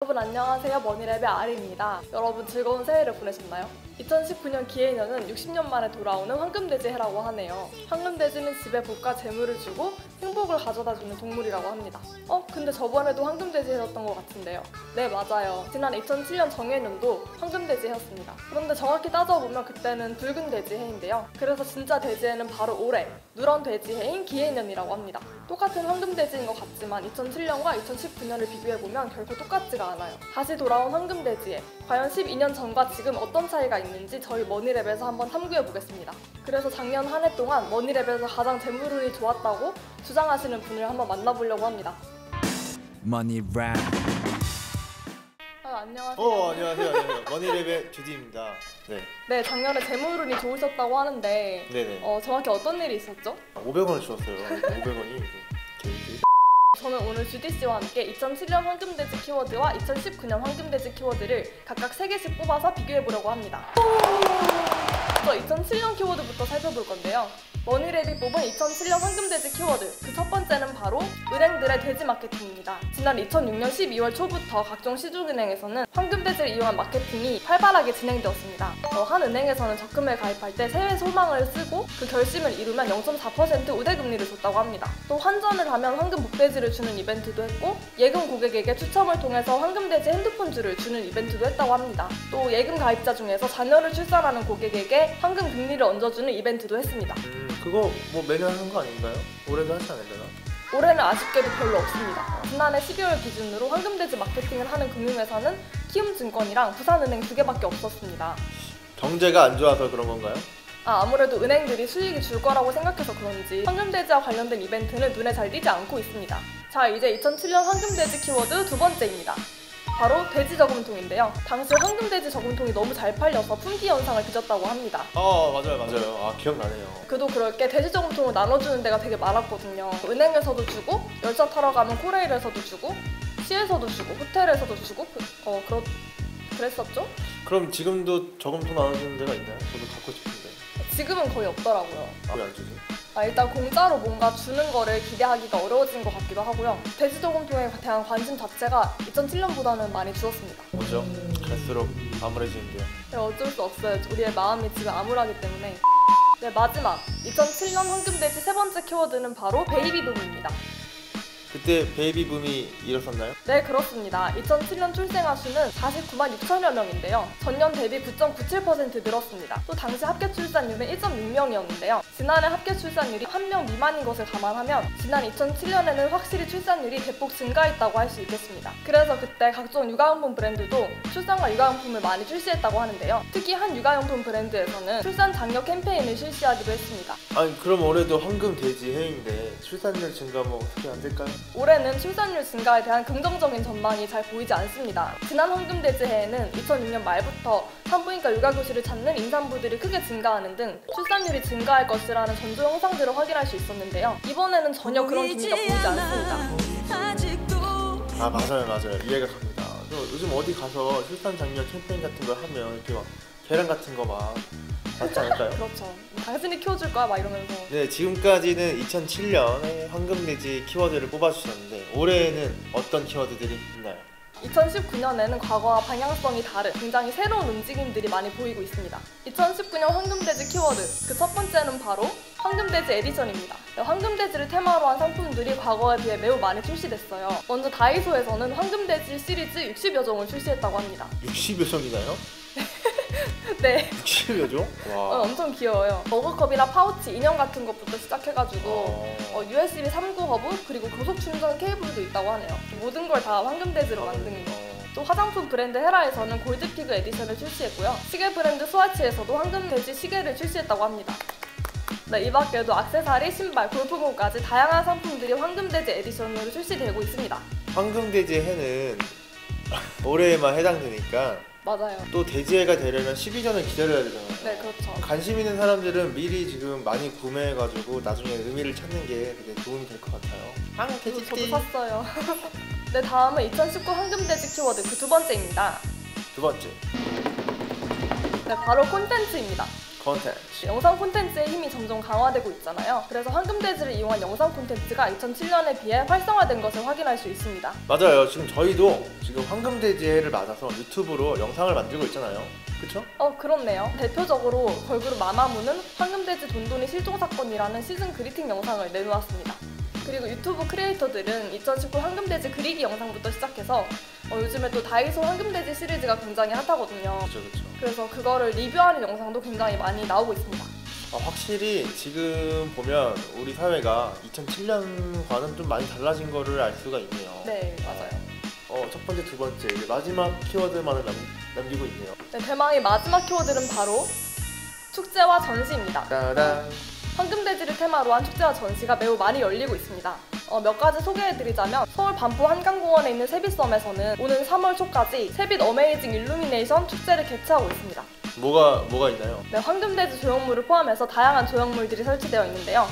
여러분 안녕하세요. 머니랩의 아리입니다. 여러분 즐거운 새해를 보내셨나요? 2019년 기해년은 60년 만에 돌아오는 황금돼지 해라고 하네요. 황금돼지는 집에 복과 재물을 주고 행복을 가져다주는 동물이라고 합니다. 근데 저번에도 황금돼지 해였던 것 같은데요. 네, 맞아요. 지난 2007년 정해년도 황금돼지 해였습니다. 그런데 정확히 따져보면 그때는 붉은 돼지 해인데요. 그래서 진짜 돼지해는 바로 올해 누런 돼지 해인 기해년이라고 합니다. 똑같은 황금돼지인 것 같지만 2007년과 2019년을 비교해보면 결코 똑같지가 않아요. 다시 돌아온 황금돼지해, 과연 12년 전과 지금 어떤 차이가 있는지 저희 머니랩에서 한번 탐구해보겠습니다. 그래서 작년 한 해 동안 머니랩에서 가장 재물운이 좋았다고 주장하시는 분을 한번 만나보려고 합니다. 머니랩. 안녕하세요. 안녕하세요. 머니랩의 주디입니다. 네, 작년에 재물운이 좋으셨다고 하는데 네네. 정확히 어떤 일이 있었죠? 500원을 주었어요. 500원이 개인들이. 저는 오늘 주디 씨와 함께 2007년 황금돼지 키워드와 2019년 황금돼지 키워드를 각각 3개씩 뽑아서 비교해보려고 합니다. 먼저 2007년 키워드부터 살펴볼 건데요. 머니랩이 뽑은 2007년 황금돼지 키워드, 그 첫 번째는 바로 은행들의 돼지 마케팅입니다. 지난 2006년 12월 초부터 각종 시중은행에서는 황금돼지를 이용한 마케팅이 활발하게 진행되었습니다. 한 은행에서는 적금을 가입할 때 세외 소망을 쓰고 그 결심을 이루면 0.4% 우대금리를 줬다고 합니다. 또 환전을 하면 황금 목돼지를 주는 이벤트도 했고, 예금 고객에게 추첨을 통해서 황금돼지 핸드폰주를 주는 이벤트도 했다고 합니다. 또 예금 가입자 중에서 자녀를 출산하는 고객에게 황금 금리를 얹어주는 이벤트도 했습니다. 그거 뭐 매년 하는 거 아닌가요? 올해도 하지 않을려나? 올해는 아쉽게도 별로 없습니다. 지난해 12월 기준으로 황금돼지 마케팅을 하는 금융회사는 키움증권이랑 부산은행 2개밖에 없었습니다. 경제가 안 좋아서 그런 건가요? 아무래도 은행들이 수익이 줄 거라고 생각해서 그런지 황금돼지와 관련된 이벤트는 눈에 잘 띄지 않고 있습니다. 자, 이제 2007년 황금돼지 키워드 두 번째입니다. 바로 돼지 저금통인데요. 당시 황금돼지 저금통이 너무 잘 팔려서 품귀 현상을 빚었다고 합니다. 맞아요. 기억나네요. 그도 그럴 게 돼지 저금통을 나눠주는 데가 되게 많았거든요. 은행에서도 주고, 열차 타러 가면 코레일에서도 주고, 시에서도 주고, 호텔에서도 주고, 그랬었죠? 그럼 지금도 저금통 나눠주는 데가 있나요? 저도 갖고 싶은데. 지금은 거의 없더라고요. 왜 안 주지? 일단 공짜로 뭔가 주는 거를 기대하기가 어려워진 것 같기도 하고요. 돼지 저금통에 대한 관심 자체가 2007년보다는 많이 줄었습니다. 뭐죠? 갈수록 암울해지는데요. 네, 어쩔 수 없어요. 우리의 마음이 지금 암울하기 때문에. 네, 마지막 2007년 황금돼지 세 번째 키워드는 바로 베이비붐입니다. 그때 베이비 붐이 일어섰나요? 네, 그렇습니다. 2007년 출생아 수는 49만 6천여 명인데요. 전년 대비 9.97% 늘었습니다. 또 당시 합계 출산율은 1.6명이었는데요. 지난해 합계 출산율이 1명 미만인 것을 감안하면 지난 2007년에는 확실히 출산율이 대폭 증가했다고 할 수 있겠습니다. 그래서 그때 각종 육아용품 브랜드도 출산과 육아용품을 많이 출시했다고 하는데요. 특히 한 육아용품 브랜드에서는 출산 장려 캠페인을 실시하기도 했습니다. 아니 그럼 올해도 황금 돼지 해인데 출산율 증가 뭐 어떻게 안 될까요? 올해는 출산율 증가에 대한 긍정적인 전망이 잘 보이지 않습니다. 지난 황금돼지 해에는 2006년 말부터 산부인과 육아교실을 찾는 임산부들이 크게 증가하는 등 출산율이 증가할 것이라는 전조 영상들을 확인할 수 있었는데요. 이번에는 전혀 그런 기미가 보이지 않습니다. 맞아요. 이해가 갑니다. 요즘 어디 가서 출산 장려 캠페인 같은 걸 하면 이렇게 막 계란 같은 거 막 맞지 않을까요? 그렇죠. 당신이 키워줄 거야 막 이러면서. 네, 지금까지는 2007년에 황금돼지 키워드를 뽑아주셨는데 올해는 어떤 키워드들이 있나요? 2019년에는 과거와 방향성이 다른 굉장히 새로운 움직임들이 많이 보이고 있습니다. 2019년 황금돼지 키워드, 그 첫 번째는 바로 황금돼지 에디션입니다. 황금돼지를 테마로 한 상품들이 과거에 비해 매우 많이 출시됐어요. 먼저 다이소에서는 황금돼지 시리즈 60여 종을 출시했다고 합니다. 60여 종이나요? 네. 60여 종? 와. 엄청 귀여워요. 머그컵이나 파우치, 인형 같은 것부터 시작해가지고 USB 3구 허브, 그리고 고속 충전 케이블도 있다고 하네요. 모든 걸 다 황금돼지로 만든 거. 또 화장품 브랜드 헤라에서는 골드피그 에디션을 출시했고요. 시계 브랜드 스와치에서도 황금돼지 시계를 출시했다고 합니다. 네, 이 밖에도 액세서리, 신발, 골프공까지 다양한 상품들이 황금돼지 에디션으로 출시되고 있습니다. 황금돼지 해는 올해에만 해당되니까 맞아요. 또 돼지해가 되려면 12년을 기다려야 되잖아요. 네, 그렇죠. 관심 있는 사람들은 미리 지금 많이 구매해가지고 나중에 의미를 찾는 게 되게 도움이 될 것 같아요. 저도 샀어요. 네, 다음은 2019 황금돼지 키워드 그 두 번째입니다. 두 번째. 네, 바로 콘텐츠입니다. 콘텐츠. 영상 콘텐츠의 힘이 점점 강화되고 있잖아요. 그래서 황금돼지를 이용한 영상 콘텐츠가 2007년에 비해 활성화된 것을 확인할 수 있습니다. 맞아요. 지금 저희도 지금 황금돼지 해를 맞아서 유튜브로 영상을 만들고 있잖아요. 그쵸? 그렇네요. 대표적으로 걸그룹 마마무는 황금돼지 돈돈이 실종 사건이라는 시즌 그리팅 영상을 내놓았습니다. 그리고 유튜브 크리에이터들은 2019 황금돼지 그리기 영상부터 시작해서 요즘에 또 다이소 황금돼지 시리즈가 굉장히 핫하거든요. 그쵸 그쵸. 그래서 그거를 리뷰하는 영상도 굉장히 많이 나오고 있습니다. 확실히 지금 보면 우리 사회가 2007년과는 좀 많이 달라진 거를 알 수가 있네요. 네, 맞아요. 첫 번째, 두 번째 이제 마지막 키워드만을 남기고 있네요. 네, 대망의 마지막 키워드는 바로 축제와 전시입니다. 따단. 황금돼지를 테마로 한 축제와 전시가 매우 많이 열리고 있습니다. 몇 가지 소개해드리자면 서울 반포 한강공원에 있는 세빛섬에서는 오는 3월 초까지 세빛 어메이징 일루미네이션 축제를 개최하고 있습니다. 뭐가 있나요? 네, 황금돼지 조형물을 포함해서 다양한 조형물들이 설치되어 있는데요.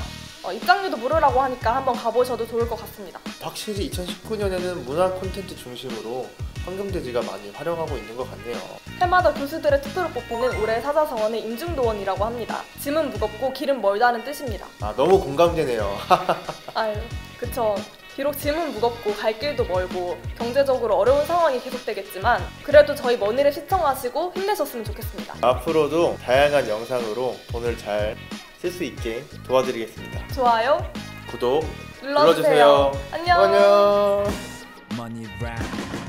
입장료도 무료라고 하니까 한번 가보셔도 좋을 것 같습니다. 확실히 2019년에는 문화 콘텐츠 중심으로 황금돼지가 많이 활용하고 있는 것 같네요. 해마다 교수들의 투표로 뽑히는 올해의 사자성어는 임중도원이라고 합니다. 짐은 무겁고 길은 멀다는 뜻입니다. 너무 공감되네요. 아유, 그쵸. 비록 짐은 무겁고 갈 길도 멀고 경제적으로 어려운 상황이 계속되겠지만 그래도 저희 머니를 시청하시고 힘내셨으면 좋겠습니다. 앞으로도 다양한 영상으로 돈을 잘 쓸 수 있게 도와드리겠습니다. 좋아요, 구독 눌러주세요. 안녕. 안녕. Money rap.